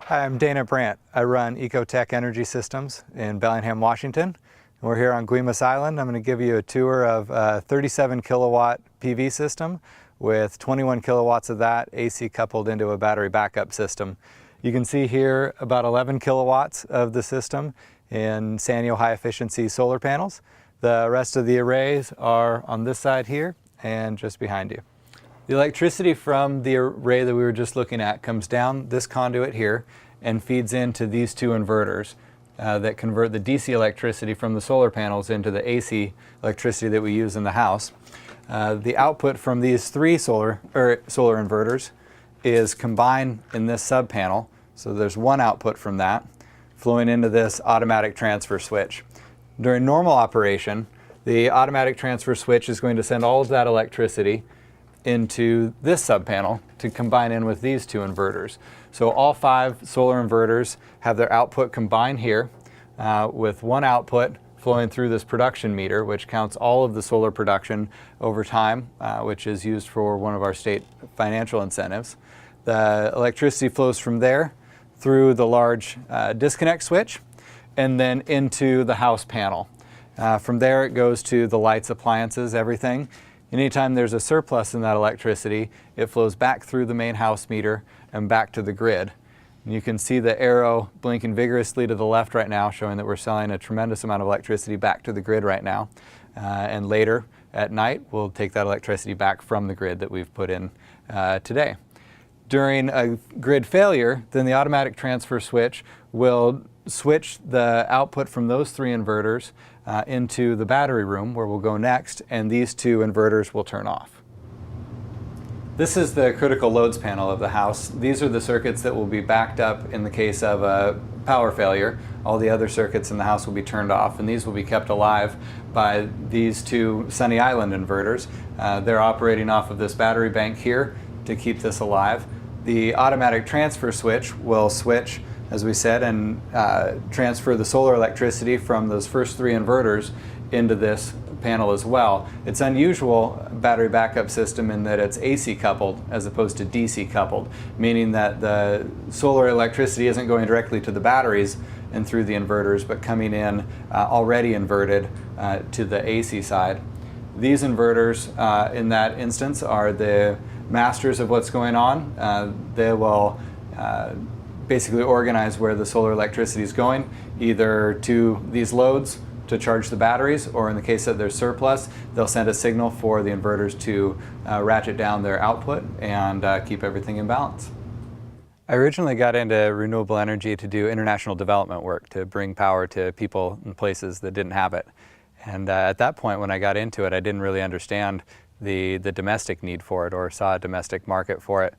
Hi, I'm Dana Brandt. I run Ecotech Energy Systems in Bellingham, Washington. We're here on Guimas Island. I'm going to give you a tour of a 37 kilowatt PV system with 21 kilowatts of that AC coupled into a battery backup system. You can see here about 11 kilowatts of the system in Sanyo high efficiency solar panels. The rest of the arrays are on this side here and just behind you. The electricity from the array that we were just looking at comes down this conduit here and feeds into these two inverters that convert the DC electricity from the solar panels into the AC electricity that we use in the house. The output from these three solar inverters is combined in this sub panel. So there's one output from that flowing into this automatic transfer switch. During normal operation, the automatic transfer switch is going to send all of that electricity into this sub panel to combine in with these two inverters. So all 5 solar inverters have their output combined here with one output flowing through this production meter, which counts all of the solar production over time, which is used for one of our state financial incentives. The electricity flows from there through the large disconnect switch and then into the house panel. From there it goes to the lights, appliances, everything. Anytime there's a surplus in that electricity, it flows back through the main house meter and back to the grid. And you can see the arrow blinking vigorously to the left right now, showing that we're selling a tremendous amount of electricity back to the grid right now. And later at night, we'll take that electricity back from the grid that we've put in today. During a grid failure, then the automatic transfer switch will switch the output from those 3 inverters into the battery room where we'll go next, and these 2 inverters will turn off. This is the critical loads panel of the house. These are the circuits that will be backed up in the case of a power failure. All the other circuits in the house will be turned off, and these will be kept alive by these 2 Sunny Island inverters. They're operating off of this battery bank here to keep this alive. The automatic transfer switch will switch, as we said, and transfer the solar electricity from those first 3 inverters into this panel as well. It's unusual battery backup system in that it's AC coupled as opposed to DC coupled, meaning that the solar electricity isn't going directly to the batteries and through the inverters, but coming in already inverted to the AC side. These inverters in that instance are the masters of what's going on. They will basically organize where the solar electricity is going, either to these loads to charge the batteries, or in the case that there's surplus, they'll send a signal for the inverters to ratchet down their output and keep everything in balance. I originally got into renewable energy to do international development work, to bring power to people and places that didn't have it. And at that point, when I got into it, I didn't really understand the domestic need for it or saw a domestic market for it.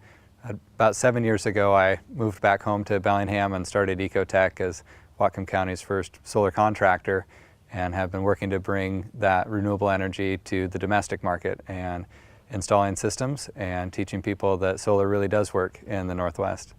About 7 years ago, I moved back home to Bellingham and started Ecotech as Whatcom County's first solar contractor, and have been working to bring that renewable energy to the domestic market and installing systems and teaching people that solar really does work in the Northwest.